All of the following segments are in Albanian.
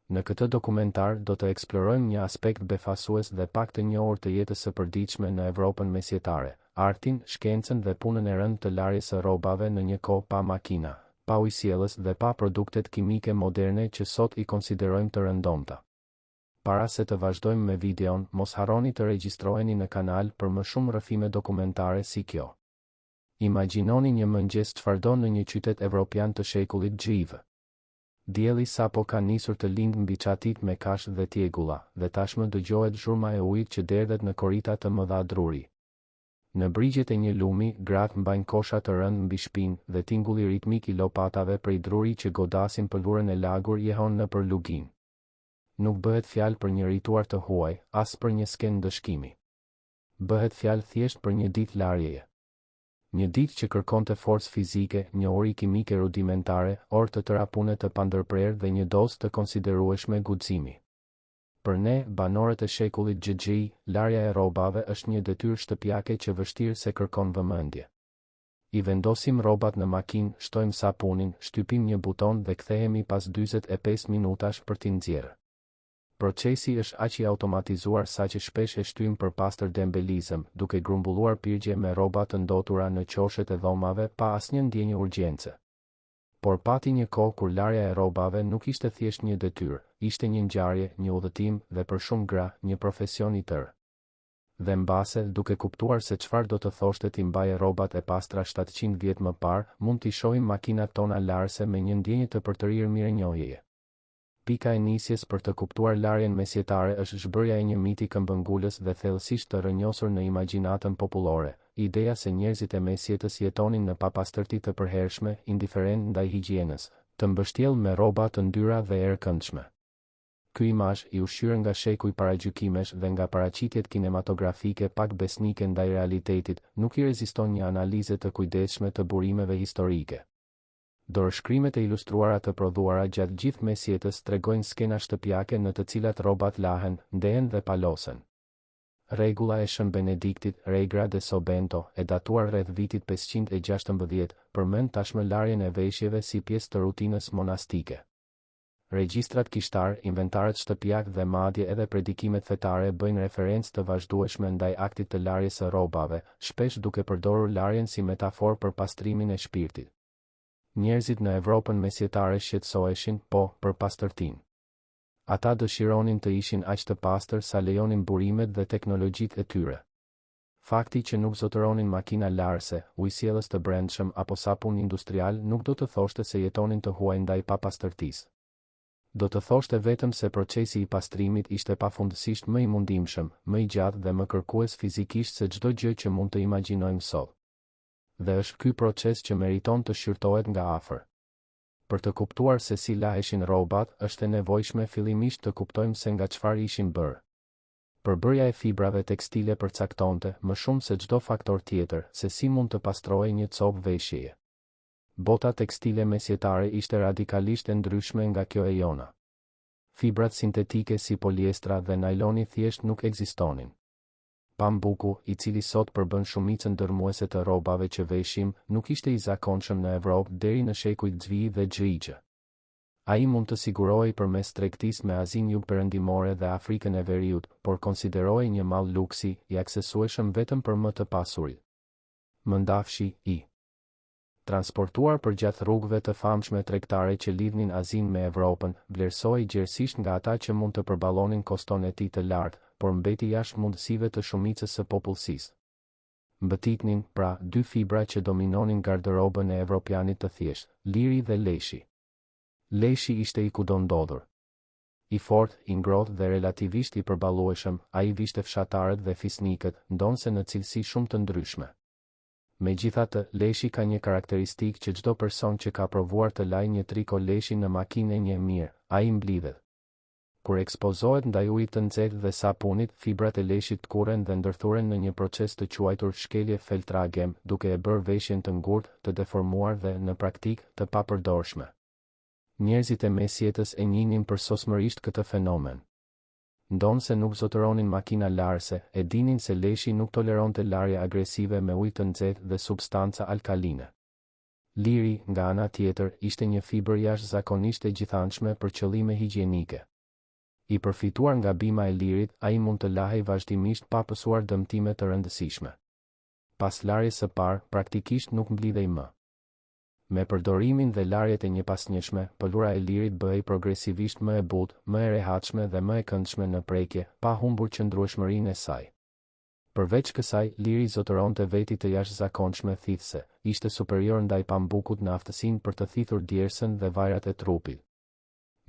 Në këtë dokumentar do të eksplorojmë një aspekt befasues dhe pak të njohur të jetës së përditshme në Evropën mesjetare, artin, shkencën dhe punën e rëndë të larjes së rrobave në një kohë pa makina, pa ujësiellës dhe pa produktet kimike moderne që sot i konsiderojmë të rëndomta. Para se të vazhdojmë me videon, mos harroni të regjistroheni në kanal për më shumë rrëfime dokumentare si kjo. Imagjinoni një mëngjes çfarë do në një qytet evropian të shekullit xhiv. Dielli sapo ka nisur të lindë mbi çatit me kash dhe tjegulla, dhe tashmë dëgjohet zhurma e ujit që derdhet në korita të mëdha druri. Në brigjet e një lumi, gratë mbajnë kosha të rëndë mbi shpinë dhe tingulli ritmik i lopatave prej druri që godasin pëlhurën e lagur jehon nëpër lugin. Nuk bëhet fjalë për një rituar të huaj, as për një skenë dëshkimi. Bëhet fjalë thjesht për një ditë larjeje. Një ditë që kërkonte forcë fizike, njohuri kimike rudimentare, orë të tëra pune të pandërprerë dhe një dozë të konsiderueshme guximi. Për ne, banorët e shekullit xhixhi, larja e rrobave është një detyrë shtëpiake që vështirë se kërkon vëmendje. I vendosim rrobat në makinë, shtojmë sapunin, shtypim një buton dhe kthehemi pas 45 minutash për t'i nxjerrë. Procesi është aq i automatizuar sa që shpesh e shtyjmë për pastër dembelizëm, duke grumbulluar pirgje me rroba të ndotura në qoshet e dhomave pa asnjë ndjenjë urgjence. Por pati një kohë kur larja e rrobave nuk ishte thjesht një detyrë, ishte një ngjarje, një udhëtim dhe për shumë gra, një profesion i tërë. Dhe mbase, duke kuptuar se çfarë do të thoshte t'i mbaje rrobat e pastra 700 vjet më parë, mund t'i shohim makinat tona larëse me një ndjenjë të përtërir mirënjohjeje. Pika e nisjes për të kuptuar larjen mesjetare është zhbërja e një miti këmbëngulës dhe thellësisht të rrënjosur në imagjinatën popullore, ideja se njerëzit e mesjetës jetonin në papastërti të përhershme, indiferent ndaj higjienës, të mbështjellë me rroba të ndyra dhe erëkëndshme. Ky imazh, i ushqyer nga shekuj paragjykimesh dhe nga paraqitjet kinematografike pak besnike ndaj realitetit, nuk i reziston një analize të kujdesshme të burimeve historike. Dorëshkrimet e ilustruara të prodhuara gjatë gjithë mesjetës tregojnë skena shtëpiake në të cilat rrobat lahen, ndehen dhe palosen. Rregulla e Shën Benediktit, Regra de Sobento, e datuar rreth vitit 516, përmend tashmë larjen e veshjeve si pjesë të rutinës monastike. Regjistrat kishtar, inventarët shtëpiak dhe madje edhe predikimet fetare bëjnë referencë të vazhdueshme ndaj aktit të larjes së rrobave, shpesh duke përdorur larjen si metaforë për pastrimin e shpirtit. Njerëzit në Evropën mesjetare shqetësoheshin, për pastërtinë. Ata dëshironin të ishin aq të pastër sa lejonin burimet dhe teknologjitë e tyre. Fakti që nuk zotëronin makina larëse, ujësiellës të brendshëm apo sapun industrial nuk do të thoshte se jetonin të huaj ndaj papastërtisë. Do të thoshte vetëm se procesi i pastrimit ishte pafundësisht më i mundimshëm, më i gjatë dhe më kërkues fizikisht se çdo gjë që mund të imagjinojmë sot. Dhe është ky proces që meriton të shqyrtohet nga afër. Për të kuptuar se si laheshin rrobat, është e nevojshme fillimisht të kuptojmë se nga çfarë ishin bërë. Përbërja e fibrave tekstile përcaktonte, më shumë se çdo faktor tjetër, se si mund të pastrohej një copë veshjeje. Bota tekstile mesjetare ishte radikalisht e ndryshme nga kjo e jona. Fibrat sintetike si poliestra dhe nailoni thjesht nuk ekzistonin. Pambuku, i cili sot përbën shumicën dërmuese të rrobave që veshim, nuk ishte i zakonshëm në Evropë deri në shekujt xhvi dhe xhixh. Ai mund të sigurohej përmes tregtisë me Azinë Jugperëndimore dhe Afrikën e Veriut, por konsiderohej një mall luksi, i aksesueshëm vetëm për më të pasurit. Mëndafshi i transportuar përgjatë rrugëve të famshme tregtare që lidhnin Azinë me Evropën, vlerësohej gjerësisht nga ata që mund të përballonin koston e tij të lartë, por mbeti jashtë mundësive të shumicës së popullsisë. Mbëtitnin, pra, dy fibra që dominonin garderobën e evropianit të thjeshtë, liri dhe leshi. Leshi ishte i kudo ndodhur. I fortë, i ngrohtë dhe relativisht i përballueshëm, ai vishte fshatarët dhe fisnikët, ndonse në cilësi shumë të ndryshme. Megjithatë, leshi ka një karakteristikë që çdo person që ka provuar të lajë një triko leshi në makinë e njeh mirë, ai mblidhet. Kur ekspozohet ndaj ujit të nxehtë dhe sapunit, fibrat e leshit kurren dhe ndërthuren në një proces të quajtur shkelje feltragem, duke e bërë veshjen të ngurtë, të deformuar dhe, në praktikë, të papërdorshme. Njerëzit e mesjetës e njihnin përsosmërisht këtë fenomen. Ndonse nuk zotëronin makina larëse, e dinin se leshi nuk toleronte larje agresive me ujë të nxehtë dhe substanca alkaline. Liri, nga ana tjetër, ishte një fibër jashtëzakonisht e gjithanshme për qëllime higjienike. I përfituar nga bima e lirit, ai mund të lahej vazhdimisht pa pësuar dëmtime të rëndësishme. Pas larjes së parë, praktikisht nuk mblidhej më. Me përdorimin dhe larjet e njëpasnjëshme, pëlura e lirit bëhej progresivisht më e butë, më e rehatshme dhe më e këndshme në prekje, pa humbur qëndrueshmërinë e saj. Përveç kësaj, liri zotëronte veti të jashtëzakonshme thithse, ishte superior ndaj pambukut në aftësinë për të thithur djersën dhe vajrat e trupit.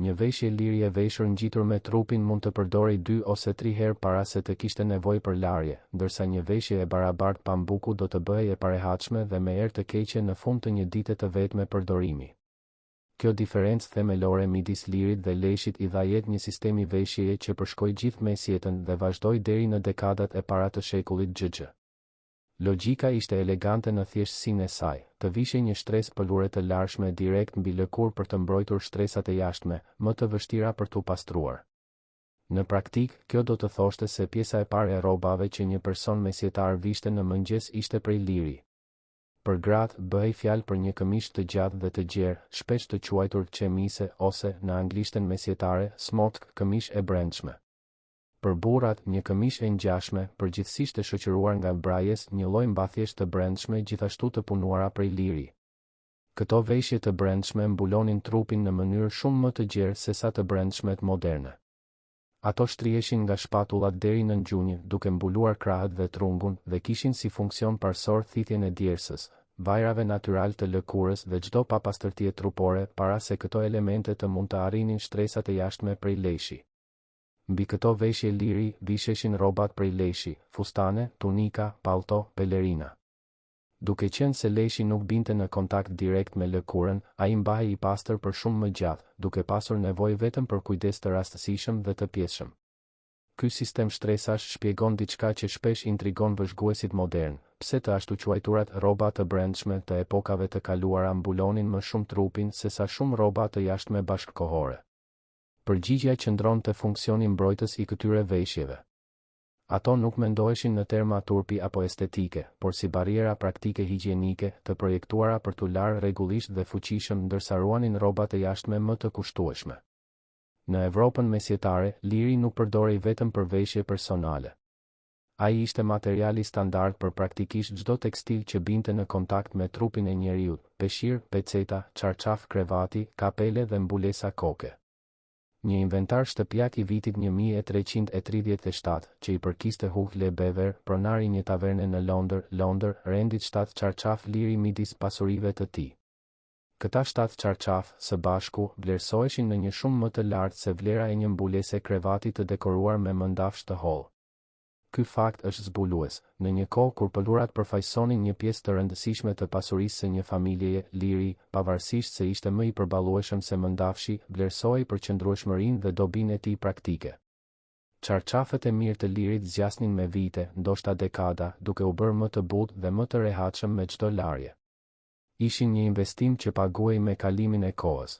Një veshje liri e veshur ngjitur me trupin mund të përdorej 2 ose 3 herë para se të kishte nevojë për larje, ndërsa një veshje e barabartë pambuku do të bëhej e parehatshme dhe me erë të keqe në fund të një dite të vetme përdorimi. Kjo diferencë themelore midis lirit dhe leshit I dha jetë një sistemi veshjeje që përshkoi gjithë mesjetën dhe vazhdoi deri në dekadat e para të shekullit XG. Logjika ishte elegante në thjeshtësinë e saj, të vishej një shtresë pëlure të larshme direkt mbi lëkurë për të mbrojtur shtresat e jashtme, më të vështira për t'u pastruar. Në praktik, kjo do të thoshte se pjesa e parë e rrobave që një person mesjetar vishte në mëngjes ishte prej liri. Për gratë, bëhej fjalë për një këmishë të gjatë dhe të gjerë, shpesh të quajtur chemise ose, në anglishtën mesjetare, smock, këmishë e brendshme. Për burrat, një këmishë e ngjashme, përgjithsisht e shoqëruar nga brajes, një lloj mbathjesh të brendshme gjithashtu të punuara prej liri. Këto veshje të brendshme mbulonin trupin në mënyrë shumë më të gjerë se sa të brendshmet moderne. Ato shtriheshin nga shpatullat deri në gjunjë, duke mbuluar krahët dhe trungun, dhe kishin si funksion parsor thithjen e djersës, vajrave natyral të lëkurës dhe çdo papastërtie trupore, para se këto elemente të mund të arrinin shtresat e jashtme prej leshi. Mbi këto veshje liri, visheshin rrobat prej leshi, fustane, tunika, pallto, pelerina. Duke qenë se leshi nuk binte në kontakt direkt me lëkurën, ai mbahej I pastër për shumë më gjatë, duke pasur nevojë vetëm për kujdes të rastësishëm dhe të pjesshëm. Ky sistem shtresash shpjegon diçka që shpesh intrigon vëzhguesit modern, pse të ashtu quajturat rroba të brendshme të epokave të kaluara mbulonin më shumë trupin se sa shumë rroba të jashtme bashkëkohore. Përgjigjja qëndron te funksioni mbrojtës I këtyre veshjeve. Ato nuk mendoheshin në terma turpi apo estetike, por si bariera praktike higjienike, të projektuara për t'u larë rregullisht dhe fuqishëm ndërsa ruanin rrobat e jashtme më të kushtueshme. Në Evropën mesjetare, liri nuk përdorej vetëm për veshje personale. Ai ishte materiali standard për praktikisht çdo tekstil që binte në kontakt me trupin e njeriut, peshqir, peceta, çarçaf, krevati, kapele dhe mbulesa koke. Një inventar shtëpiak I vitit 1337, që I përkiste Hugh Le Bever, pronari një taverne në Londër, rendit 7 çarçaf liri midis pasurive të tij. Këta 7 çarçaf, së bashku, vlerësoheshin në një shumë më të lartë se vlera e një mbulese krevati të dekoruar me mëndafsh të hollë. Ky fakt është zbulues, në një kohë kur pëlurat përfaqësonin një pjesë të rëndësishme të pasurisë së një familjeje, liri, pavarësisht se ishte më I përballueshëm se mëndafshi, vlerësohej për qëndrueshmërinë dhe dobinë e tij praktike. Çarçafët e mirë të lirit zgjasnin me vite, ndoshta dekada, duke u bërë më të butë dhe më të rehatshëm me çdo larje. Ishin një investim që paguhej me kalimin e kohës.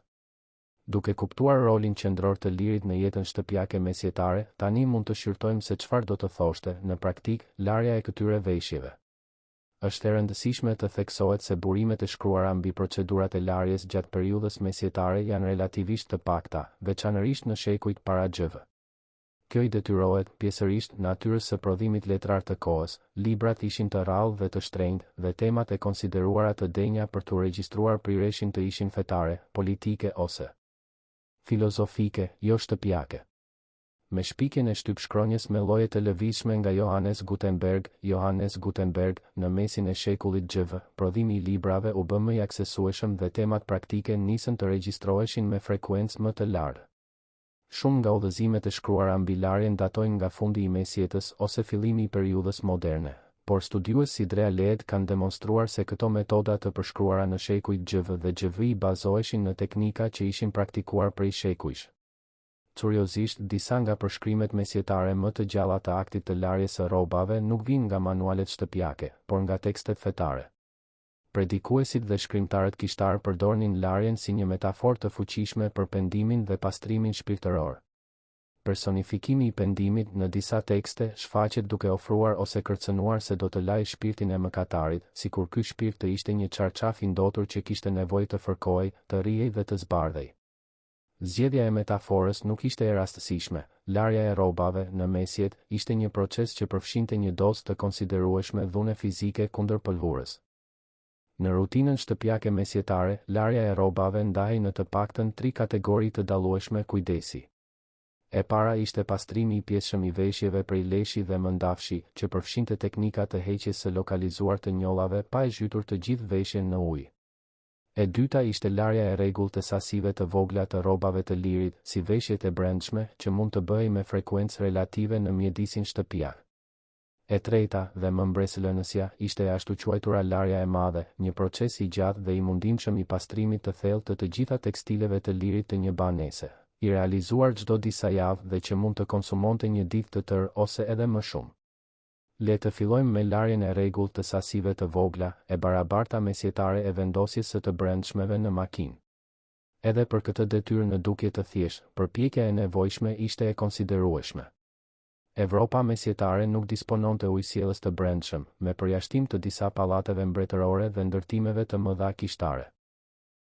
Duke kuptuar rolin qendror të lirit në jetën shtëpiake mesjetare, tani mund të shqyrtojmë se çfarë do të thoshte, në praktik, larja e këtyre veshjeve. Është e rëndësishme të theksohet se burimet e shkruara mbi procedurat e larjes gjatë periudhës mesjetare janë relativisht të pakta, veçanërisht në shekujt para XV. Kjo I detyrohet, pjesërisht, natyrës së prodhimit letrar të kohës, librat ishin të rrallë dhe të shtrenjtë, dhe temat e konsideruara të denja për t'u regjistruar prirjeshin të ishin fetare, politike ose filozofike, jo shtëpiake. Me shpikjen e shtypshkronjës me lloje të lëvizshme nga Johannes Gutenberg, në mesin e shekullit XV, prodhimi I librave u bë më I aksesueshëm dhe temat praktike nisën të regjistroheshin me frekuencë më të lartë. Shumë nga udhëzimet e shkruara mbi larjen datojnë nga fundi I mesjetës ose fillimi I periudhës moderne, por studiues si Drea Leed kanë demonstruar se këto metoda të përshkruara në shekujt XV dhe XVI bazoheshin në teknika që ishin praktikuar prej shekujsh. Curiozisht, disa nga përshkrimet mesjetare më të gjalla të aktit të larjes së rrobave nuk vijnë nga manualet shtëpiake, por nga tekstet fetare. Predikuesit dhe shkrimtarët kishtar përdornin larjen si një metaforë të fuqishme për pendimin dhe pastrimin shpirtëror. Personifikimi I pendimit në disa tekste shfaqet duke ofruar ose kërcënuar se do të lajë shpirtin e mëkatarit, sikur ky shpirt të ishte një çarçaf I ndotur që kishte nevojë të fërkohej, të rrihej dhe të zbardhej. Zgjedhja e metaforës nuk ishte e rastësishme, larja e rrobave në mesjet ishte një proces që përfshinte një dozë të konsiderueshme dhune fizike kundër pëlhurës. Në rutinën shtëpiake mesjetare, larja e rrobave ndahej në të paktën 3 kategori të dallueshme kujdesi. E para ishte pastrimi I pjesëshëm I veshjeve prej leshi dhe mëndafshi, që përfshinte teknika të heqjes së lokalizuar të njollave pa e zhytur të gjithë veshjen në ujë. E dyta ishte larja e rregullt të sasive të vogla të rrobave të lirit, si veshjet e brendshme, që mund të bëhej me frekuencë relative në mjedisin shtëpiak. E treta, dhe më mbresëlënësja, ishte e ashtu quajtura larja e madhe, një proces I gjatë dhe I mundimshëm I pastrimit të thellë të gjitha tekstileve të lirit të një banese, I realizuar çdo disa javë dhe që mund të konsumonte një ditë të tërë ose edhe më shumë. Le të fillojmë me larjen e rregullt të sasive të vogla, e barabarta mesjetare e vendosjes së të brendshmeve në makinë. Edhe për këtë detyrë në dukje të thjeshtë, përpjekja e nevojshme ishte e konsiderueshme. Evropa mesjetare nuk dispononte ujësjellës të brendshëm, me përjashtim të disa pallateve mbretërore dhe ndërtimeve të mëdha kishtare.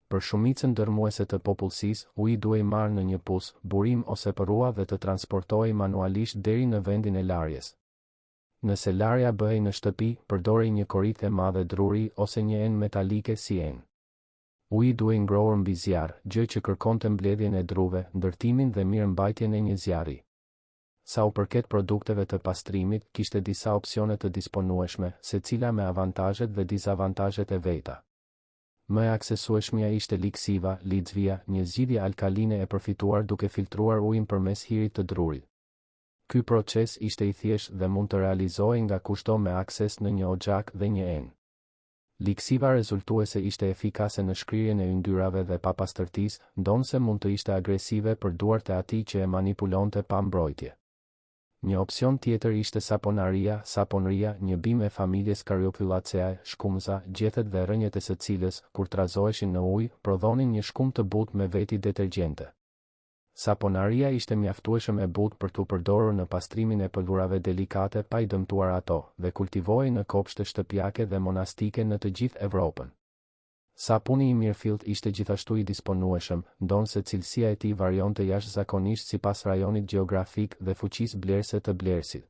Për shumicën dërmuese të popullsisë, uji duhej marrë në një pus, burim ose përrua dhe të transportohej manualisht deri në vendin e larjes. Nëse larja bëhej në shtëpi, përdorej një korrithë e madhe druri ose një enë metalike si enë. Uji duhej ngrohur mbi zjarr, gjë që kërkonte mbledhjen e druve, ndërtimin dhe mirëmbajtjen e një zjarri. Sa u përket produkteve të pastrimit, kishte disa opsione të disponueshme, secila me avantazhet dhe dizavantazhet e veta. Më e aksesueshmja ishte liksiva, lixvia, një zgjidhje alkaline e përfituar duke filtruar ujin përmes hirit të drurit. Ky proces ishte I thjeshtë dhe mund të realizohej nga kushdo me akses në një oxhak dhe një enë. Liksiva rezultuese ishte efikase në shkrirjen e yndyrave dhe papastërtisë, ndonse mund të ishte agresive për duart e atij që e manipulonte pa mbrojtje. Një opsion tjetër ishte saponëria, një bimë e familjes Caryophyllaceae, shkumza, gjethet dhe rrënjët e së cilës, kur trazoheshin në ujë, prodhonin një shkum të butë me veti detergjente. Saponaria ishte mjaftueshëm e butë për t'u përdorur në pastrimin e pëlhurave delikate pa I dëmtuar ato, dhe kultivohej në kopshte shtëpiake dhe monastike në të gjithë Evropën. Sapuni I mirëfillt ishte gjithashtu I disponueshëm, ndonse cilësia e tij varionte jashtëzakonisht sipas rajonit gjeografik dhe fuqisë blerëse të blerësit.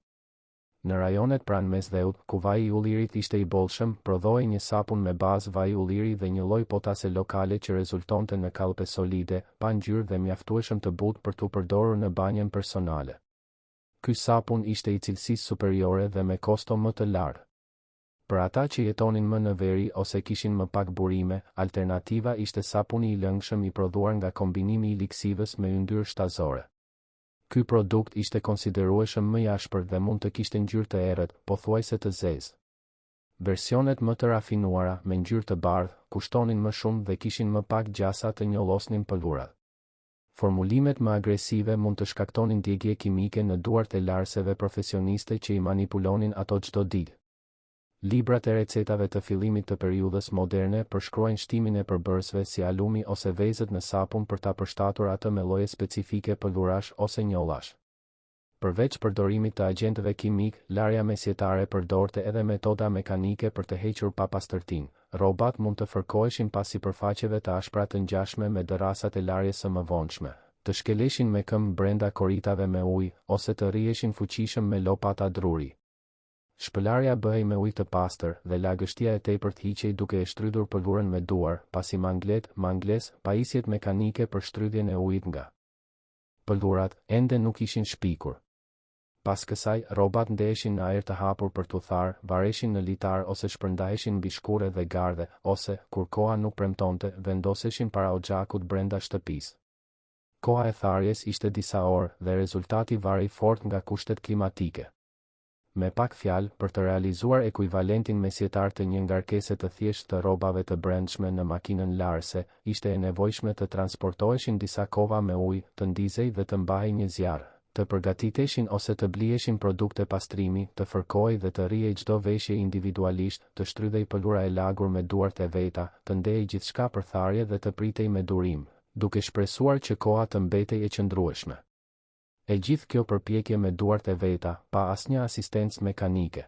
Në rajonet pranë mesdheut, ku vaji I ullirit ishte I bollshëm, prodhohej një sapun me bazë vaji ulliri dhe një lloj potase lokale që rezultonte në kallpe solide, pa ngjyrë dhe mjaftueshëm të butë për t'u përdorur në banjen personale. Ky sapun ishte I cilësisë superiore dhe me kosto më të lartë. Për ata që jetonin më në veri ose kishin më pak burime, alternativa ishte sapuni I lëngshëm I prodhuar nga kombinimi I liksivës me yndyrë shtazore. Ky produkt ishte konsiderueshëm më I ashpër dhe mund të kishte ngjyrë të errët, pothuajse të zezë. Versionet më të rafinuara, me ngjyrë të bardhë, kushtonin më shumë dhe kishin më pak gjasa të njollosnin pëlhurat. Formulimet më agresive mund të shkaktonin djegje kimike në duart e larseve profesioniste që I manipulonin ato çdo ditë. Librat e recetave të fillimit të periudhës moderne përshkruajnë shtimin e përbërësve si alumi ose vezët në sapun për ta përshtatur atë me lloje specifike pëlhurash ose njollash. Përveç përdorimit të agjentëve kimik, larja mesjetare përdorte edhe metoda mekanike për të hequr papastërtinë. Rrobat mund të fërkoheshin pas sipërfaqeve të ashpra të ngjashme me dërasat e larjes së mëvonshme, të shkeleshin me këmbë brenda korritave me ujë, ose të rriheshin fuqishëm me lopata druri. Shpëlarja bëhej me ujë të pastër dhe lagështia e tepërt hiqej duke e shtrydhur pëlhurën me duar, pasi mangles, pajisjet mekanike për shtrydhjen e ujit nga pëlhurat ende nuk ishin shpikur. Pas kësaj, rrobat ndeheshin në ajër të hapur për t'u tharë, vareshin në litar ose shpërndaheshin mbi shkure dhe garde, ose, kur koha nuk premtonte, vendoseshin para oxhakut brenda shtëpisë. Koha e tharjes ishte disa orë dhe rezultati varei fort nga kushtet klimatike. Me pak fjalë, për të realizuar ekuivalentin mesjetar të një ngarkese të thjeshtë të rrobave të brendshme në makinën larëse, ishte e nevojshme të transportoheshin disa kova me ujë, të ndizej dhe të mbahej një zjarr, të përgatiteshin ose të bliheshin produkte pastrimi, të fërkohej dhe të rrihej çdo veshje individualisht, të shtrydhej pëlhura e lagur me duart e veta, të ndehej gjithçka për tharje dhe të pritej me durim, duke shpresuar që koha të mbetej e qëndrueshme. E gjithë kjo përpjekje me duart e veta, pa asnjë asistencë mekanike.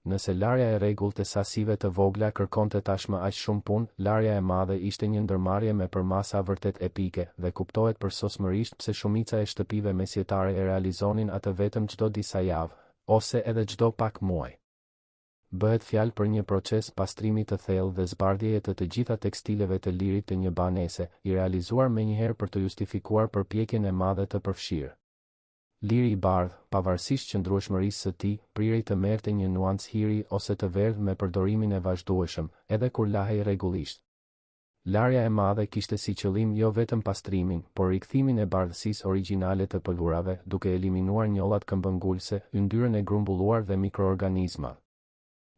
Nëse larja e rregullt e sasive të vogla kërkonte tashmë aq shumë punë, larja e madhe ishte një ndërmarrje me përmasa vërtet epike dhe kuptohet përsosmërisht pse shumica e shtëpive mesjetare e realizonin atë vetëm çdo disa javë, ose edhe çdo pak muaj. Bëhet fjalë për një proces pastrimi të thellë dhe zbardhjeje të gjitha tekstileve të lirit të një banese, i realizuar menjëherë për të justifikuar përpjekjen e madhe të përfshirë. Liri i bardhë, pavarësisht qëndrueshmërisë së tij, prirej të merrte një nuancë hiri ose të verdhë me përdorimin e vazhdueshëm, edhe kur lahej rregullisht. Larja e madhe kishte si qëllim jo vetëm pastrimin, por rikthimin e bardhësisë origjinale të pëlhurave, duke eliminuar njollat këmbëngulëse, yndyrën e grumbulluar dhe mikroorganizma.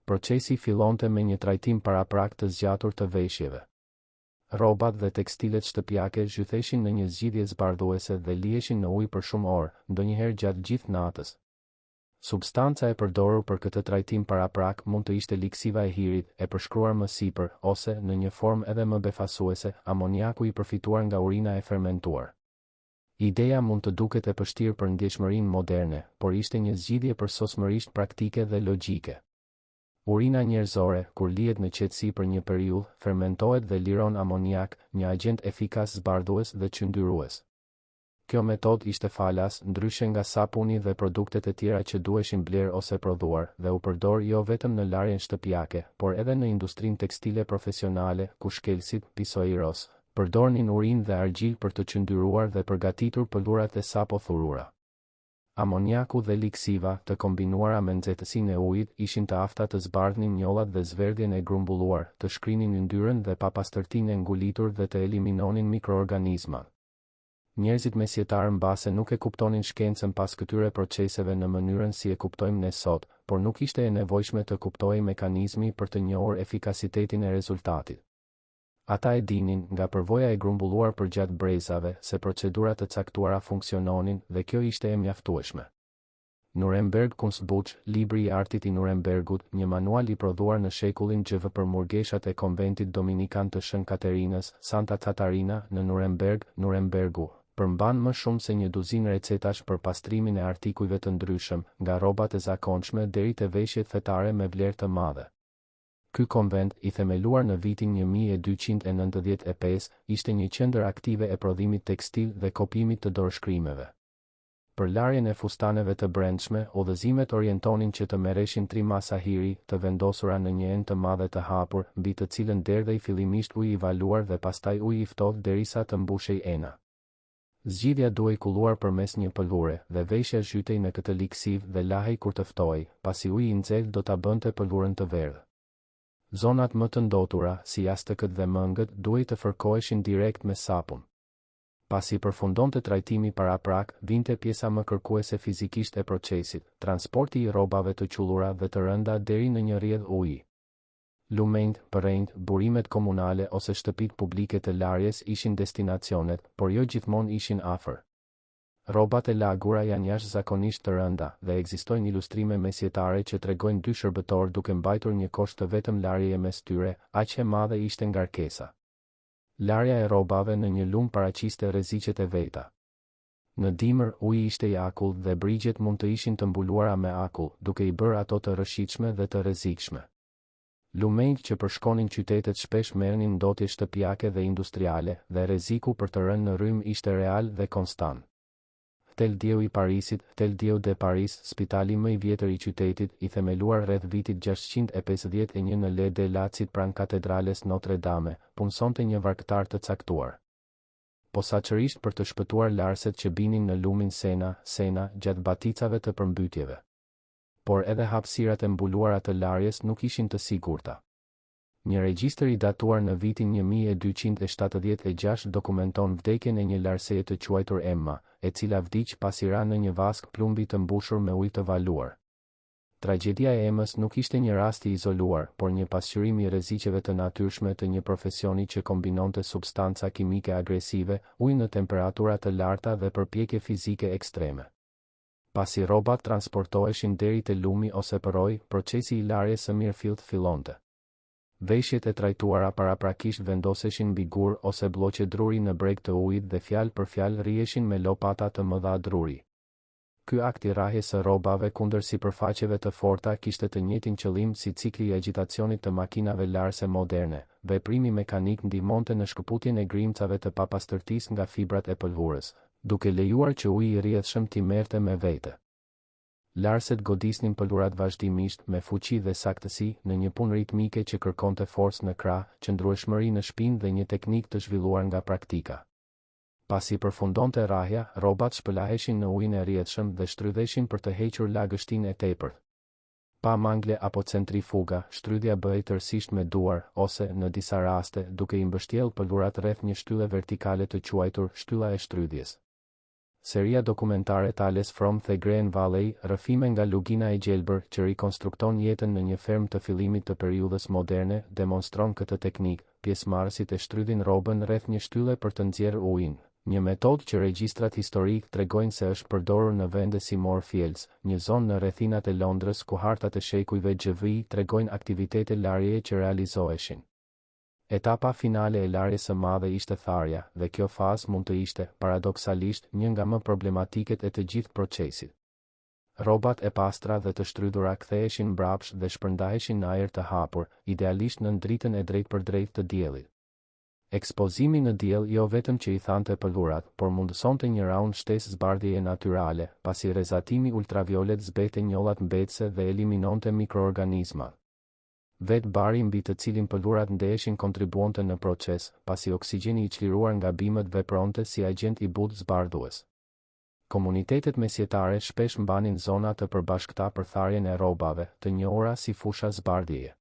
Procesi fillonte me një trajtim paraprak të zgjatur të veshjeve. Rrobat dhe tekstilet shtëpiake zhytheshin në një zgjidhje zbardhuese dhe liheshin në ujë për shumë orë, ndonjëherë gjatë gjithë natës. Substanca e përdorur për këtë trajtim paraprak mund të ishte liksiva e hirit, e përshkruar më sipër, ose, në një formë edhe më befasuese, amoniaku i përfituar nga urina e fermentuar. Ideja mund të duket e vështirë për ndjeshmërinë moderne, por ishte një zgjidhje përsosmërisht praktike dhe logjike. Urina njerëzore, kur lihet në qetësi për një periudhë, fermentohet dhe liron amoniak, një agent efikas zbardhues dhe çyndyrues. Kjo metodë ishte falas, ndryshe nga sapuni dhe produktet e tjera që duheshin bler ose prodhuar, dhe u përdor jo vetëm në larjen shtëpiake, por edhe në industrinë tekstile profesionale, ku shkelësit, pisoiros, përdornin urinë dhe argjil për të çyndyruar dhe përgatitur pëlhurat e sapothurura. Amoniaku dhe liksiva, të kombinuara me nxehtësinë e ujit, ishin të afta të zbardhnin njollat dhe zverdhjen e grumbulluar, të shkrinin yndyrën dhe papastërtinë e ngulitur dhe të eliminonin mikroorganizma. Njerëzit mesjetarë mbase nuk e kuptonin shkencën pas këtyre proceseve në mënyrën si e kuptojmë ne sot, por nuk ishte e nevojshme të kuptojë mekanizmi për të njohur efikasitetin e rezultatit. Ata e dinin, nga përvoja e grumbulluar përgjatë brezave, se procedurat të caktuara funksiononin dhe kjo ishte e mjaftueshme. Nuremberg Kunstbuch, libri i artit i Nurembergut, një manual i prodhuar në shekullin XV për murgeshat e konventit dominikan të Shën Katerinës, Santa Catarina, në Nuremberg, Nurembergu, përmban më shumë se një duzinë recetash për pastrimin e artikujve të ndryshëm, nga rrobat e zakonshme deri te veshjet fetare me vlerë të madhe. Ky konvent, i themeluar në vitin 1295, ishte një qendër aktive e prodhimit tekstil dhe kopimit të dorëshkrimeve. Për larjen e fustaneve të brendshme, udhëzimet orientonin që të merreshin 3 masa hiri, të vendosura në një enë të madhe të hapur, mbi të cilën derdhej fillimisht ujë i valuar dhe pastaj ujë i ftohtë derisa të mbushej ena. Zgjidhja duhej kulluar përmes një pëlhure, dhe veshja zhytej në këtë liksiv dhe lahej kur të ftohej, pasi uji i nxehtë do ta bënte pëlhurën të verdhë. Zonat më të ndotura, si jastëkët dhe mëngët, duhej të fërkoheshin direkt me sapun. Pasi përfundonte trajtimi paraprak, vinte pjesa më kërkuese fizikisht e procesit, transporti i rrobave të qullura dhe të rënda deri në një rrjedh uji. Lumenjt, përrenjt, burimet komunale ose shtëpitë publike të larjes ishin destinacionet, por jo gjithmonë ishin afër. Rrobat e lagura janë jashtëzakonisht të rënda dhe ekzistojnë ilustrime mesjetare që tregojnë 2 shërbëtorë duke mbajtur një kosht të vetëm larjeje mes tyre, aq e madhe ishte ngarkesa. Larja e rrobave në një lum paraqiste rreziqet e veta. Në dimër uji ishte i akull dhe brigjet mund të ishin të mbuluara me akull, duke i bërë ato të rrëshitshme dhe të rrezikshme. Lumenjt që përshkonin qytetet shpesh merrnin ndotje shtëpiake dhe industriale, dhe rreziku për të rënë në rrym ishte real dhe konstant. Hotel Dieu i Parisit, Hotel Dieu de Paris, spitali më i vjetër i qytetit, i themeluar rreth vitit 651 në Le de Lacit pranë katedrales Notre Dame, punsonte një varkëtar të caktuar. Posaçërisht për të shpëtuar larset që binin në lumin Sena, gjatë baticave të përmbytjeve. Por edhe hapësirat e mbuluara të larjes nuk ishin të sigurta. Një regjistër i datuar në vitin 1276 dokumenton vdekjen e një larseje të quajtur Emma, e cila vdiq pasi ra në një vask plumbi të mbushur me ujë të valuar. Tragjedia e Emës nuk ishte një rast i izoluar, por një pasqyrim i rreziqeve të natyrshme të një profesioni që kombinonte substanca kimike agresive, ujë në temperatura të larta dhe përpjekje fizike ekstreme. Pasi rrobat transportoheshin deri te lumi ose përroj, procesi i larjes së mirëfillt fillonte. Veshjet e trajtuara paraprakisht vendoseshin mbi gur ose bloqe druri në breg të ujit dhe fjalë për fjalë rrieshin me lopata të mëdha druri. ky akt i rrahjes së rrobave kundër sipërfaqeve të forta kishte të njëjtin qëllim si cikli i agjitacionit të makinave larse moderne. Veprimi mekanik ndihmonte në shkëputjen e grimcave të papastërtisë nga fibrat e pëlhurës, duke lejuar që uji i rrjedhshëm t'i merrte me vete. Larset godisnin pëlhurat vazhdimisht me fuqi dhe saktësi në një punë ritmike që kërkonte forcë në krah, qëndrueshmëri në shpinë dhe një teknikë të zhvilluar nga praktika. Pasi përfundonte rrahja, rrobat shpëlaheshin në ujin e rrjedhshëm dhe shtrydheshin për të hequr lagështinë e tepërt. Pa mangle apo centrifuga, shtrydhja bëhej tërësisht me duar ose, në disa raste, duke i mbështjellë pëlhurat rreth një shtylle vertikale të quajtur shtylla e shtrydhjes. Seria dokumentare Tales from the Green Valley, rrëfime nga lugina e gjelbër që rikonstrukton jetën në një ferm të fillimit të periudhës moderne, demonstron këtë teknikë. Pjesëmarrësit e shtrydhin rrobën rreth një shtylle për të nxjerrë ujin. Një metodë që regjistrat historik tregojnë se është përdorur në vende si Moorfields, një zonë në rrethinat e Londrës ku hartat e shekujve GV tregojnë aktivitete larjeje që realizoheshin. Etapa finale e larjes së madhe ishte tharja, dhe kjo fazë mund të ishte, paradoksalisht, një nga më problematiket e të gjithë procesit. Rrobat e pastra dhe të shtrydhura ktheheshin mbrapsht dhe shpërndaheshin në ajër të hapur, idealisht në dritën e drejtpërdrejtë të diellit. Ekspozimi në diell jo vetëm që i thante pëlhurat, por mundësonte një raun shtesë zbardhjeje natyrale, pasi rrezatimi ultraviolet zbete njollat mbetëse dhe eliminonte mikroorganizmat. Vetë bari mbi të cilin pëlhurat ndeheshin kontribuonte në proces, pasi oksigjeni i çliruar nga bimët vepronte si agent i butë zbardhues. Komunitetet mesjetare shpesh mbanin zona të përbashkëta për tharjen e rrobave, të njohura si fusha zbardhjeje.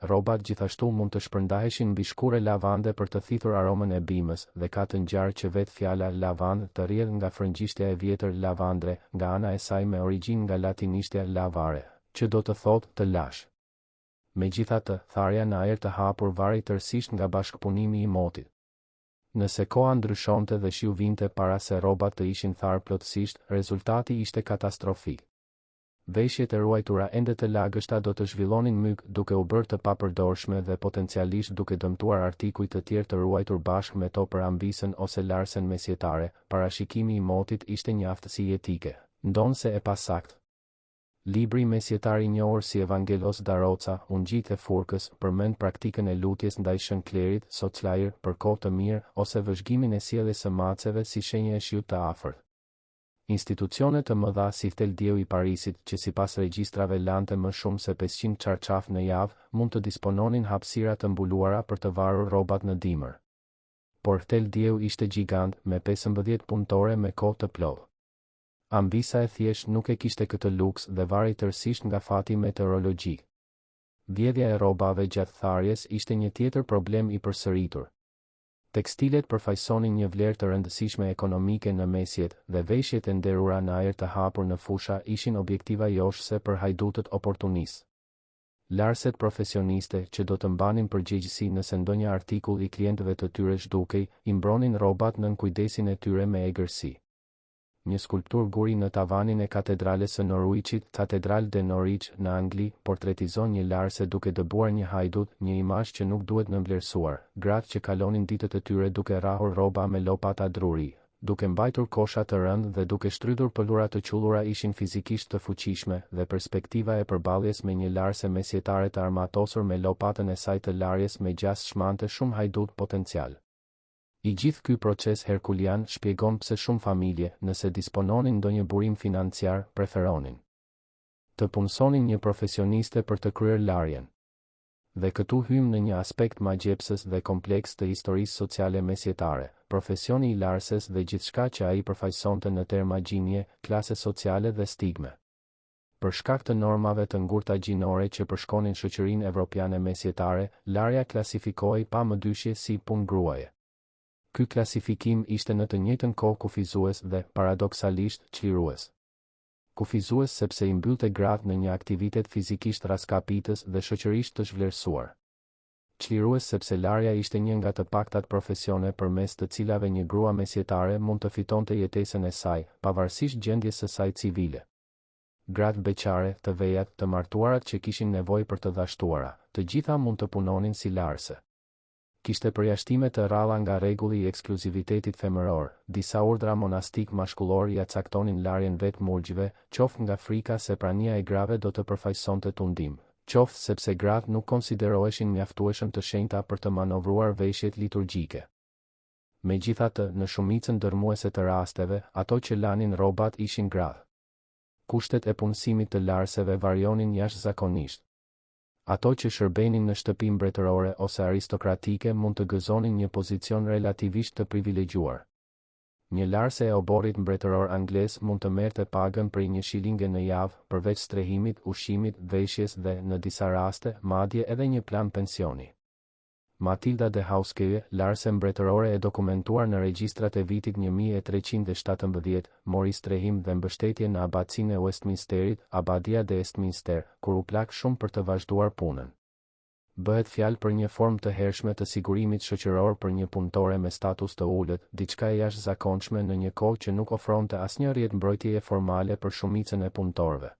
Rrobat gjithashtu mund të shpërndaheshin mbi shkure lavande për të thithur aromën e bimës, dhe ka të ngjarë që vetë fjala lavand të rrjedh nga frëngjishtja e vjetër lavandre, nga ana e saj me origjinë nga latinishtja lavare, që do të thotë të lash. Megjithatë, tharja në ajër të hapur varei tërësisht nga bashkëpunimi i motit. Nëse koha ndryshonte dhe shiu vinte para se rrobat të ishin tharë plotësisht, rezultati ishte katastrofik. Veshjet e ruajtura ende të lagështa do të zhvillonin myk, duke u bërë të papërdorshme dhe potencialisht duke dëmtuar artikuj të tjerë të ruajtur bashkë me to për ambisën ose larsen mesjetare. Parashikimi i motit ishte një aftësi jetike, ndonse e pasakt. Libri mesjetar i njohur si Evangelos Daroca, Ungjit e Furkës, përmend praktikën e lutjes ndaj shënklerit, soclajër, për kohë të mirë, ose vëzhgimin e sjelljes së maceve si shenjë e shiut të afërt. Institucione të mëdha si Theldeu i Parisit, që sipas regjistrave lante më shumë se 500 çarçaf në javë, mund të dispononin hapësira të mbuluara për të varur rrobat në dimër. Por Theldeu ishte gjigant, me 15 punëtore me kohë të plotë. Ambisa e thjesht nuk e kishte këtë luks dhe varei tërësisht nga fati meteorologjik. Vjedhja e rrobave gjatë tharjes ishte një tjetër problem i përsëritur. Tekstilet përfaqësonin një vlerë të rëndësishme ekonomike në mesjet, dhe veshjet e nderura në ajër të hapur në fusha ishin objektiva joshse për hajdutët oportunistë. Larset profesioniste që do të mbanin përgjegjësi nëse ndonjë artikull i klientëve të tyre zhdukej, i mbronin rrobat nën kujdesin e tyre me egërsi. Një skulptur guri në tavanin e katedrales së Norwichit, Cathedral de Norwich në Angli, portretizon një larse duke dëbuar një hajdut, një imazh që nuk duhet nënvlerësuar. Gratë që kalonin ditët e tyre duke rrahur rroba me lopata druri, duke mbajtur kosha të rëndë dhe duke shtrydhur pëllura të qullura ishin fizikisht të fuqishme, dhe perspektiva e përballjes me një larse mesjetare të armatosur me lopatën e saj të larjes me gjas shmante shumë hajdut potencial. I gjithë ky proces herkulian shpjegon pse shumë familje, nëse dispononin ndonjë burim financiar, preferonin të punësonin një profesioniste për të kryer larjen. Dhe këtu hym në një aspekt magjepsës dhe kompleks të historisë sociale mesjetare, profesioni i larses dhe gjithçka që ai përfaqësonte në terma gjinje, klase sociale dhe stigme. Për shkak të normave të ngurta gjinore që përshkonin shoqërinë evropiane mesjetare, larja klasifikohej pa më dyshje si punë gruaje. Ky klasifikim ishte në të njëjtën kohë kufizues dhe, paradoksalisht, çlirues. Kufizues sepse i mbyllte gratë në një aktivitet fizikisht raskapitës dhe shoqërisht të zhvlerësuar. Çlirues sepse larja ishte një nga të paktat profesione përmes të cilave një grua mesjetare mund të fitonte jetesën e saj, pavarësisht gjendjes së saj civile. Gratë beqare, të vejat, të martuarat që kishin nevojë për të dashtuara, të gjitha mund të punonin si larse. Kishte përjashtime të rralla nga rregulli i ekskluzivitetit femëror, disa urdhra monastik mashkullor ja caktonin larjen vetë murgjve, qoftë nga frika se prania e grave do të përfaqësonte tundim, qoftë sepse gratë nuk konsideroheshin mjaftueshëm të shenjta për të manovruar veshjet liturgjike. Megjithatë, në shumicën dërmuese të rasteve, ato që lanin rrobat ishin gratë. Kushtet e punësimit të larseve varionin jashtëzakonisht. Ato që shërbenin në shtëpi mbretërore ose aristokratike mund të gëzonin një pozicion relativisht të privilegjuar. Një larse e oborrit mbretëror anglez mund të merrte pagën prej 1 shilinge në javë, përveç strehimit, ushqimit, veshjes dhe, në disa raste, madje edhe një plan pensioni. Matilda de Hauskeye, larse mbretërore e dokumentuar në regjistrat e vitit 1317, mori strehim dhe mbështetje në abacinë e Westminsterit, Abadia de Westminster, kur u plak shumë për të vazhduar punën. Bëhet fjalë për një formë të hershme të sigurimit shoqëror për një punëtore me status të ulët, diçka e jashtëzakonshme në një kohë që nuk ofronte asnjë rrjet mbrojtjeje formale për shumicën e punëtorëve.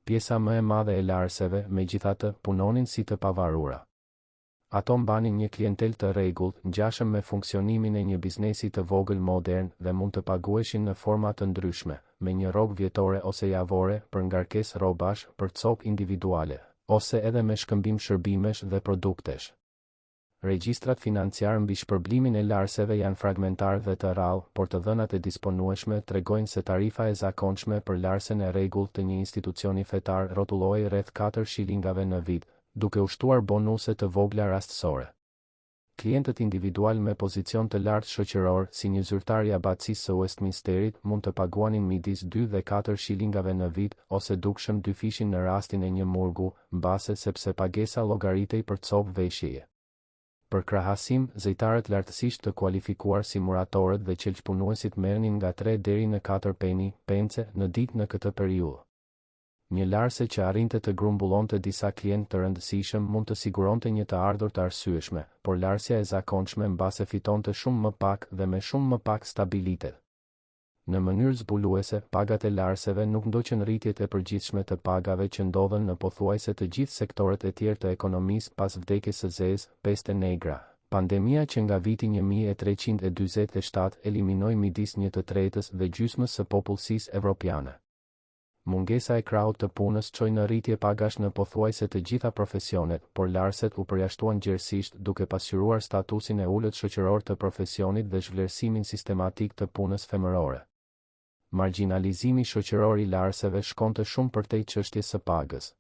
Pjesa më e madhe e larseve, megjithatë, punonin si të pavarura. Ato mbanin një klientel të rregullt, ngjashëm me funksionimin e një biznesi të vogël modern dhe mund të paguheshin në forma të ndryshme, me një rrogë vjetore ose javore, për ngarkesë rrobash, për copë individuale, ose edhe me shkëmbim shërbimesh dhe produktesh. Regjistrat financiar mbi shpërblimin e larseve janë fragmentar dhe të rrallë, por të dhënat e disponueshme tregojnë se tarifa e zakonshme për larsen e rregullt të një institucioni fetar rrotullohej rreth 4 shilingave në vit, duke ushtuar bonuse të vogla rastësore. Klientët individual me pozicion të lartë shoqëror, si një zyrtar i abacisë së Westminsterit, mund të paguanin midis 2 dhe 4 shilingave në vit, ose dukshëm 2 fishin në rastin e një murgu, mbase sepse pagesa llogaritej për copë veshjeje. Për krahasim, zejtarët lartësisht të kualifikuar si muratorët dhe qelçpunuesit merrnin nga 3 deri në 4 pence në ditë në këtë periudhë. Një larse që arrinte të grumbullonte disa klientë të rëndësishëm mund të siguronte një të ardhur të arsyeshme, por larsja e zakonshme mbase fitonte shumë më pak dhe me shumë më pak stabilitet. Në mënyrë zbuluese, pagat e larseve nuk ndoqën rritjet e përgjithshme të pagave që ndodhen në pothuajse të gjithë sektorët e tjerë të ekonomisë pas vdekjes së zezë, peste negra. Pandemia që nga viti 1347 eliminoi midis 1/3 dhe gjysmës së popullsisë evropiane. Mungesa e krahut të punës çoi në rritje pagash në pothuajse të gjitha profesionet, por larset u përjashtuan gjerësisht duke pasqyruar statusin e ulët shoqëror të profesionit dhe zhvlerësimin sistematik të punës femërore. Marginalizimi shoqëror i larseve shkonte shumë përtej çështjes së pagës.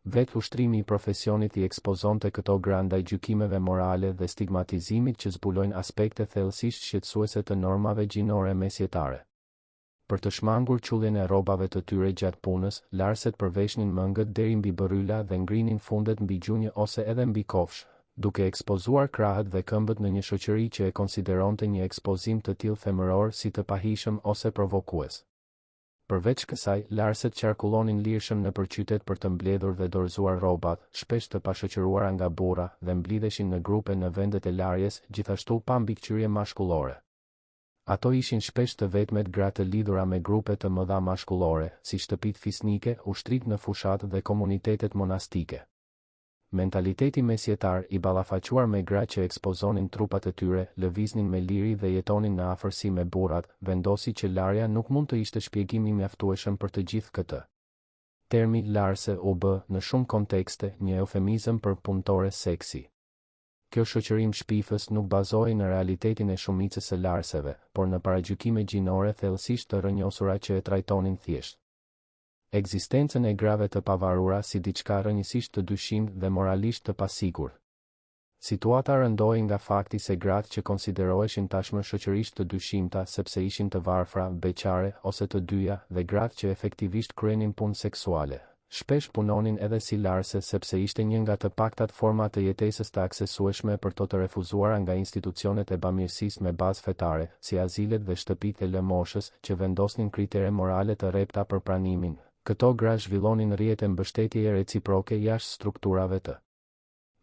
Vetë ushtrimi i profesionit i ekspozonte këto gra ndaj gjykimeve morale dhe stigmatizimit që zbulojnë aspekte thellësisht shqetësuese të normave gjinore mesjetare. Për të shmangur qulljen e rrobave të tyre gjatë punës, larset përveshnin mëngët deri mbi bërryla dhe ngrinin fundet mbi gjunjë ose edhe mbi kofsh, duke ekspozuar krahët dhe këmbët në një shoqëri që e konsideronte një ekspozim të tillë femëror si të pahishëm ose provokues. Përveç kësaj, larset qarkullonin lirshëm nëpër qytet për të mbledhur dhe dorëzuar rrobat, shpesh të pashoqëruara nga burra, dhe mblidheshin në grupe në vendet e larjes, gjithashtu pa mbikëqyrje mashkullore. Ato ishin shpesh të vetmet gra të lidhura me grupe të mëdha mashkullore, si shtëpitë fisnike, ushtrit në fushat dhe komunitetet monastike. Mentaliteti mesjetar i ballafaquar me gra që ekspozonin trupat e tyre, lëviznin me liri dhe jetonin në afërsi me burrat, vendosi që larja nuk mund të ishte shpjegim i mjaftueshëm për të gjithë këtë. Termi larse u bë, në shumë kontekste, një eufemizëm për punëtore seksi. Kjo shoqërim shpifës nuk bazohej në realitetin e shumicës së larseve, por në paragjykime gjinore thellësisht të rrënjosura që e trajtonin thjesht ekzistencën e grave të pavarura si diçka rrënjësisht të dyshimt dhe moralisht të pasigurt. Situata rëndohej nga fakti se gratë që konsideroheshin tashmë shoqërisht të dyshimta sepse ishin të varfra, beqare ose të dyja, dhe gratë që efektivisht kryenin punë seksuale, shpesh punonin edhe si larse sepse ishte një nga të paktat forma të jetesës të aksesueshme për to të refuzuara nga institucionet e bamirësisë me bazë fetare, si azilet dhe shtëpitë e lëmoshës, që vendosnin kritere morale të rrepta për pranimin. Këto gra zhvillonin rrjete mbështetjeje reciproke jashtë strukturave të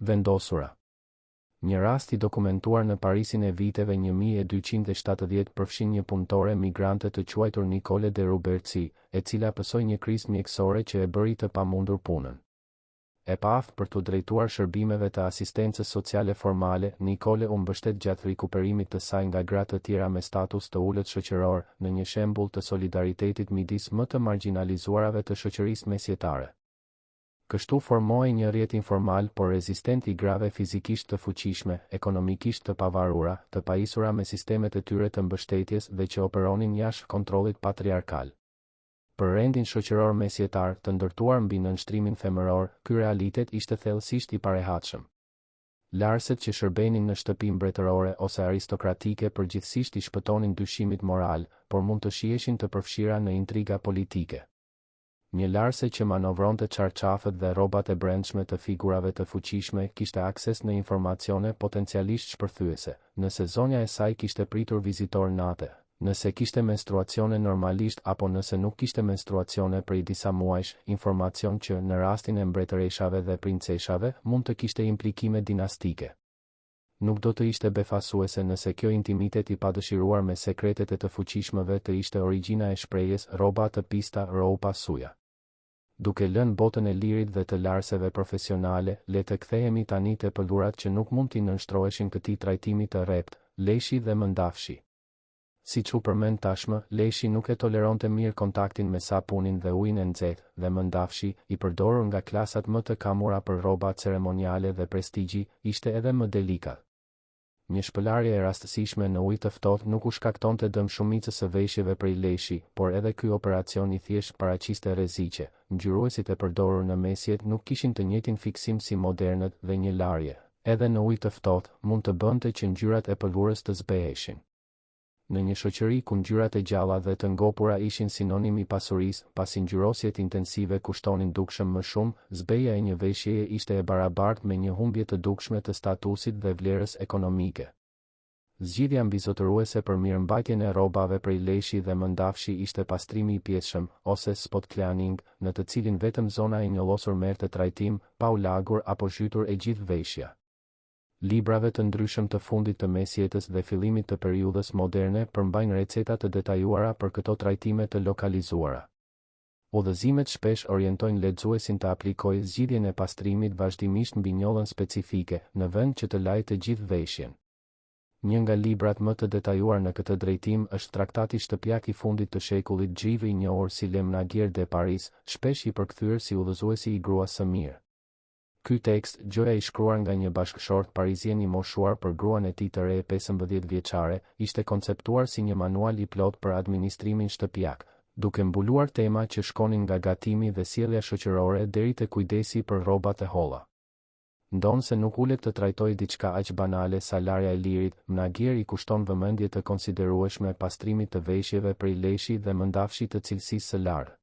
vendosura. Një rast i dokumentuar në Parisin e viteve 1270 përfshin një punëtore migrante të quajtur Nicole de Roubertsi, e cila pësoi një krizë mjekësore që e bëri të pamundur punën. E paftë për të drejtuar shërbimeve të asistencës sociale formale, Nicole u mbështet gjatë rikuperimit të saj nga gra të tjera me status të ulët shoqëror, në një shembull të solidaritetit midis më të marginalizuarave të shoqërisë mesjetare. Kështu formohej një rrjet informal por rezistent i grave fizikisht të fuqishme, ekonomikisht të pavarura, të pajisura me sistemet e tyre të mbështetjes dhe që operonin jashtë kontrollit patriarkal. Për rendin shoqëror mesjetar të ndërtuar mbi nënshtrimin femëror, ky realitet ishte thellësisht i parehatshëm. Larset që shërbenin në shtëpi mbretërore ose aristokratike përgjithsisht i shpëtonin dyshimit moral, por mund të shiheshin të përfshira në intriga politike. Një larse që manovronte çarçafët dhe rrobat e brendshme të figurave të fuqishme kishte akses në informacione potencialisht shpërthyese, nëse zonja e saj kishte pritur vizitor nate, nëse kishte menstruacione normalisht apo nëse nuk kishte menstruacione prej disa muajsh, informacion që në rastin e mbretëreshave dhe princeshave mund të kishte implikime dinastike. Nuk do të ishte befasuese nëse kjo intimitet i padëshiruar me sekretet e të fuqishmëve të ishte origjina e shprehjes rroba të pista rroba suja. Duke lënë botën e lirit dhe të larseve profesionale, le të kthehemi tani te pëlhurat që nuk mund t'i nënshtroheshin këtij trajtimi të rrept, Leshi dhe Mëndafshi. Siç u përmend tashmë, Leshi nuk e toleronte mirë kontaktin me sapunin dhe ujin e nxehtë, dhe Mëndafshi, i përdorur nga klasat më të kamura për rroba ceremoniale dhe prestigji, ishte edhe më delikat. Një shpëlarje e rastësishme në ujë të ftohtë nuk u shkaktonte dëm shumicës së veshjeve prej Leshi, por edhe ky operacion i thjesht paraqiste rreziqe. Ngjyruesit e përdorur në mesjet nuk kishin të njëjtin fiksim si modernët dhe një larje, edhe në ujë të ftohtë, mund të bënte që ngjyrat e pëlhurës të zbeheshin. Në një shoqëri ku ngjyrat e gjalla dhe të ngopura ishin sinonim i pasurisë, pasi ngjyrosjet intensive kushtonin dukshëm më shumë, zbeja e një veshjeje ishte e barabartë me një humbje të dukshme të statusit dhe vlerës ekonomike. Zgjidhja mbizotëruese për mirëmbajtjen e rrobave prej Leshi dhe Mëndafshi ishte pastrimi i pjesshëm, ose spot cleaning, në të cilin vetëm zona e njollosur merrte trajtim, pa u lagur apo zhytur e gjithë veshja. Librave të ndryshëm të fundit të mesjetës dhe fillimit të periudhës moderne përmbajnë receta të detajuara për këto trajtime të lokalizuara. Udhëzimet shpesh orientojnë lexuesin të aplikojë zgjidhjen e pastrimit vazhdimisht mbi njollën specifike, në vend që të lajë të gjithë veshjen. Një nga librat më të detajuar në këtë drejtim është Traktati shtëpiak i fundit të shekullit Gjive, i njohur si Le Menagier de Paris, shpesh i përkthyer si udhëzuesi i gruas së mirë. Ky tekst, gjoja i shkruar nga një bashkëshort parizien i moshuar për gruan e tij të re 15 vjeçare, ishte konceptuar si një manual i plot për administrimin shtëpiak, duke mbuluar tema që shkonin nga gatimi dhe sjellja shoqërore deri te kujdesi për rrobat e holla. Ndonë se nuk ulet të trajtoj diçka aq banale sa larja e lirit, Menagier i kushton vëmendje të konsiderueshme pastrimit të veshjeve prej Leshi dhe Mëndafshi të cilësisë së lartë.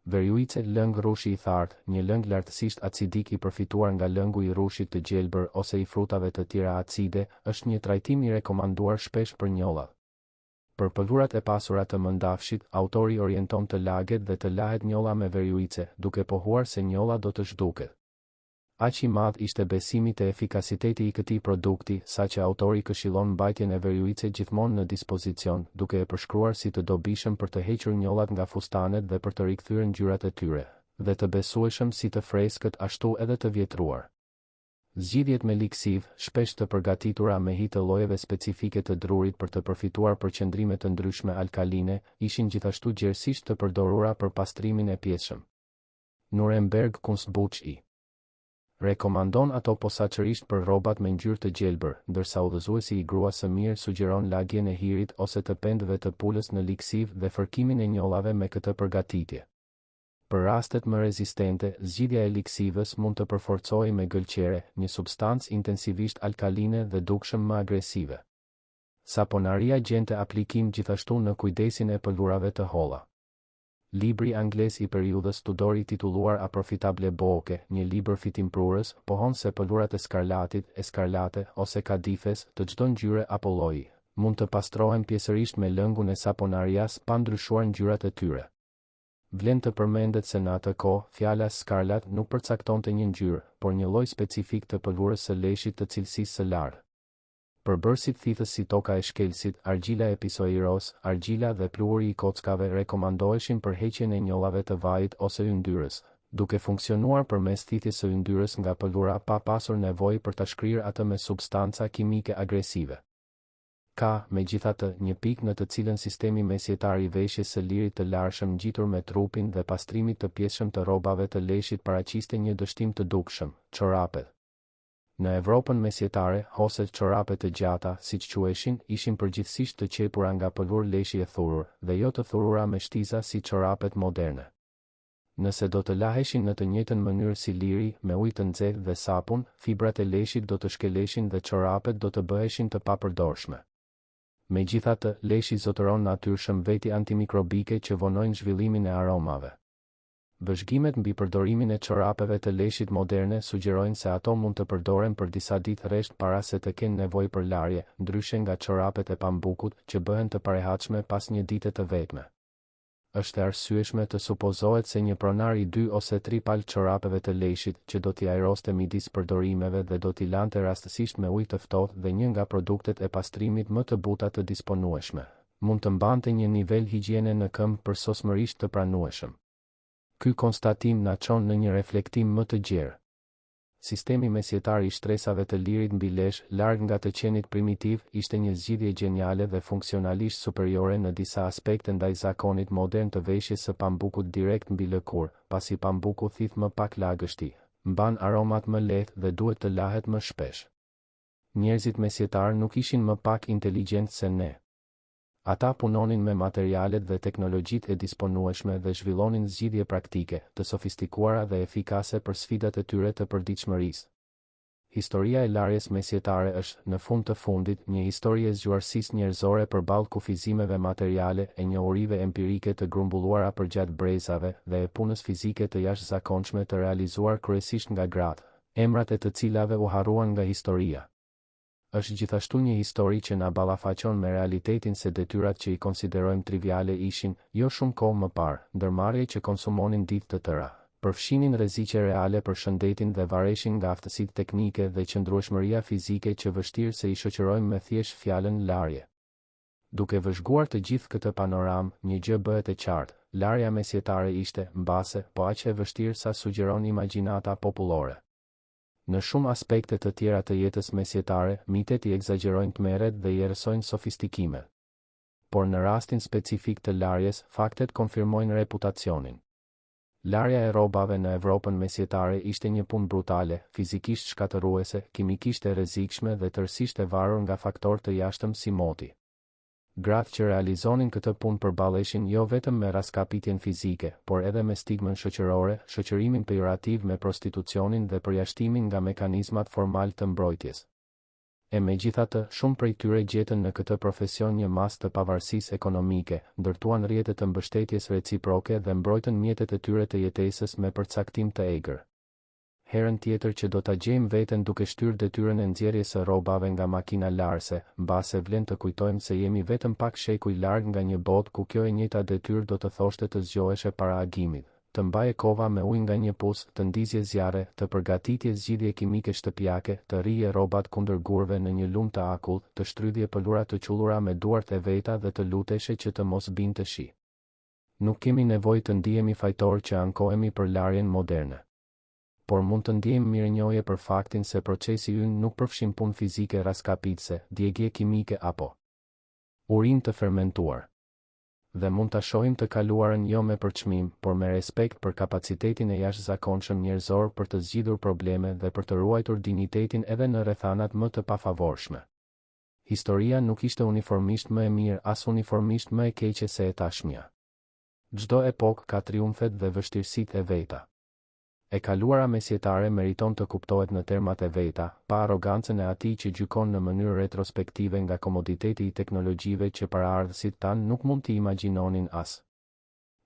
Veriujce lëng rushi i thartë, një lëng lartësisht acidik i përfituar nga lëngu i rushit të gjelbër ose i frutave të tjera acide, është një trajtim i rekomanduar shpesh për njollat. Për pëlhurat e pasura të Mëndafshit, autori orienton të laget dhe të lahet njolla me veriujce, duke pohuar se njolla do të zhduket. Aq i madh ishte besimi te efikasiteti i këtij produkti, saqë autori këshillon mbajtjen e veriujce gjithmonë në dispozicion, duke e përshkruar si të dobishëm për të hequr njollat nga fustanet dhe për të rikthyer ngjyrat e tyre, dhe të besueshëm si të freskët ashtu edhe të vjetruar. Zgjidhjet me liksiv, shpesh të përgatitura me hi të llojeve specifike të drurit për të përfituar përqendrime të ndryshme alkaline, ishin gjithashtu gjerësisht të përdorura për pastrimin e pjeshëm. Nuremberg Kunstbuch i rekomandon ato posaçërisht për rrobat me ngjyrë të gjelbër, ndërsa udhëzuesi i gruas së mirë sugjeron lagjen e hirit ose të pendëve të pulës në liksiv dhe fërkimin e njollave me këtë përgatitje. Për rastet më rezistente, zgjidhja e liksivës mund të përforcojë me gëlqere, një substancë intensivisht alkaline dhe dukshëm më agresive. Saponaria gjente aplikim gjithashtu në kujdesin e pëlhurave të holla. Libri anglez i periudhës Tudor i titulluar A Profitable Bouquet, një libër fitimprurës, pohon se pëlhurat e skarlatit, eskarlate ose kadifes, të çdo ngjyre apo lloji, mund të pastrohen pjesërisht me lëngun e saponarias pa ndryshuar ngjyrat e tyre. Vlen të përmendet se në atë kohë, fjala skarlat nuk përcaktonte një ngjyrë, por një lloj specifik të pëlhurës së leshit të cilësisë së lartë. Përbërësit thithës si toka e shkelësit, argjila e pisoiros, argjila dhe pluhuri i kockave rekomandoheshin për heqjen e njollave të vajit ose yndyrës, duke funksionuar përmes thithjes së yndyrës nga pëllura pa pasur nevojë për ta shkrirë atë me substanca kimike agresive. Ka, megjithatë, një pikë në të cilën sistemi mesjetar i veshjes së lirit të larshëm ngjitur me trupin dhe pastrimit të pjesshëm të rrobave të leshit paraqiste një dështim të dukshëm: çorapet. Në Evropën mesjetare, hoset çorape të gjata, siç quheshin, ishin përgjithsisht të qepura nga pëllur leshi e thurur, dhe jo të thurura me shtiza si çorapet moderne. Nëse do të laheshin në të njëjtën mënyrë si liri, me ujë të nxehtë dhe sapun, fibrat e leshit do të shkeleshin dhe çorapet do të bëheshin të papërdorshme. Megjithatë, leshi zotëron natyrshëm veti antimikrobike që vonojnë zhvillimin e aromave. Vëzhgimet mbi përdorimin e çorapeve të leshit moderne sugjerojnë se ato mund të përdoren për disa ditë rresht para se të kenë nevojë për larje, ndryshe nga çorapet e pambukut që bëhen të parehatshme pas një dite të vetme. Është arsyeshme të supozohet se një pronar i 2 ose 3 palë çorapeve të leshit që do t'i ajroste midis përdorimeve dhe do t'i lante rastësisht me ujë të ftohtë dhe një nga produktet e pastrimit më të buta të disponueshme, mund të mbante një nivel higjiene në këmbë përsosmërisht të pranueshëm. Ky konstatim na çon në një reflektim më të gjerë. Sistemi mesjetar i shtresave të lirit mbi lesh, larg nga të qenit primitiv, ishte një zgjidhje geniale dhe funksionalisht superiore në disa aspekte ndaj zakonit modern të veshjes së pambukut direkt mbi lëkurë, pasi pambuku thith më pak lagështi, mban aromat më lehtë dhe duhet të lahet më shpesh. Njerëzit mesjetar nuk ishin më pak inteligjentë se ne. Ata punonin me materialet dhe teknologjitë e disponueshme dhe zhvillonin zgjidhje praktike, të sofistikuara dhe efikase për sfidat e tyre të përditshmërisë. Historia e larjes mesjetare është, në fund të fundit, një histori e zgjuarsisë njerëzore përballë kufizimeve materiale, e njohurive empirike të grumbulluara përgjatë brezave dhe e punës fizike të jashtëzakonshme të realizuar kryesisht nga gratë, emrat e të cilave u harruan nga historia. Është gjithashtu një histori që na ballafaqon me realitetin se detyrat që i konsiderojmë triviale ishin, jo shumë kohë më parë, ndërmarrje që konsumonin ditë të tëra, përfshinin rreziqe reale për shëndetin dhe vareshin nga aftësitë teknike dhe qëndrueshmëria fizike që vështirë se i shoqërojmë me thjesht fjalën larje. Duke vëzhguar të gjithë këtë panoramë, një gjë bëhet e qartë: larja mesjetare ishte, mbase, po aq e vështirë sa sugjeron imagjinata popullore. Në shumë aspekte të tjera të jetës mesjetare, mitet i egzagjerojnë tmerret dhe i erësojnë sofistikimet. Por në rastin specifik të larjes, faktet konfirmojnë reputacionin. Larja e rrobave në Evropën mesjetare ishte një punë brutale, fizikisht shkatëruese, kimikisht e rrezikshme dhe tërësisht e varur nga faktorë të jashtëm si moti. Gratë që realizonin këtë punë përballeshin jo vetëm me raskapitjen fizike, por edhe me stigmën shoqërore, shoqërimin pejorativ me prostitucionin dhe përjashtimin nga mekanizmat formal të mbrojtjes. E megjithatë, shumë prej tyre gjetën në këtë profesion një masë të pavarësisë ekonomike, ndërtuan rrjete të mbështetjes reciproke dhe mbrojtën mjetet e tyre të jetesës me përcaktim të egër. Herën tjetër që do ta gjejmë veten duke shtyrë detyrën e nxjerrjes së rrobave nga makina larse, mbase vlen të kujtojmë se jemi vetëm pak shekuj larg nga një botë ku kjo e njëjta detyrë do të thoshte të zgjoheshe para agimit, të mbaje kova me ujë nga një pus, të ndizje zjarre, të përgatitje zgjidhje kimike shtëpiake, të rrije rrobat kundër gurve në një lumë të akullt, të shtrydhje pëllura të qullura me duart e veta dhe të luteshe që të mos binte shi. Nuk kemi nevojë të ndihemi fajtor që ankohemi për larjen moderne. Por mund të ndjejmë mirënjohje për faktin se procesi ynë nuk përfshin punë fizike raskapitse, djegje kimike apo urinë të fermentuar. Dhe mund ta shohim të kaluarën jo me përçmim, por me respekt për kapacitetin e jashtëzakonshëm njerëzor për të zgjidhur probleme dhe për të ruajtur dinjitetin edhe në rrethanat më të pafavorshme. Historia nuk ishte uniformisht më e mirë as uniformisht më e keqe se e tashmja. Çdo epokë ka triumfet dhe vështirësitë e veta. E kaluara mesjetare meriton të kuptohet në termat e veta, pa arrogancën e atij që gjykon në mënyrë retrospektive nga komoditeti i teknologjive që paraardhësit tanë nuk mund t'i imagjinonin as.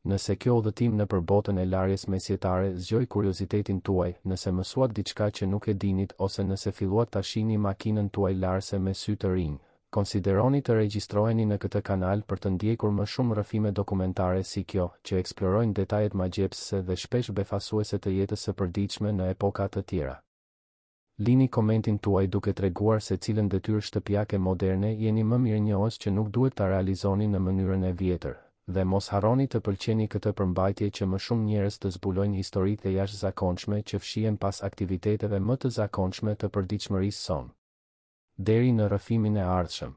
Nëse kjo udhëtim nëpër botën e larjes mesjetare zgjoi kuriozitetin tuaj, nëse mësuat diçka që nuk e dinit ose nëse filluat ta shihni makinën tuaj larse me sy të rinj, konsideroni të regjistroheni në këtë kanal për të ndjekur më shumë rrëfime dokumentare si kjo, që eksplorojnë detajet magjepsëse dhe shpesh befasuese të jetës së përditshme në epoka të tjera. Lini komentin tuaj duke treguar se cilën detyrë shtëpiake moderne jeni më mirënjohës që nuk duhet ta realizoni në mënyrën e vjetër, Dhe mos harroni të pëlqeni këtë përmbajtje që më shumë njerëz të zbulojnë historitë e jashtëzakonshme që fshihen pas aktiviteteve më të zakonshme të përditshmërisë sonë. Deri në rrëfimin e ardhshëm.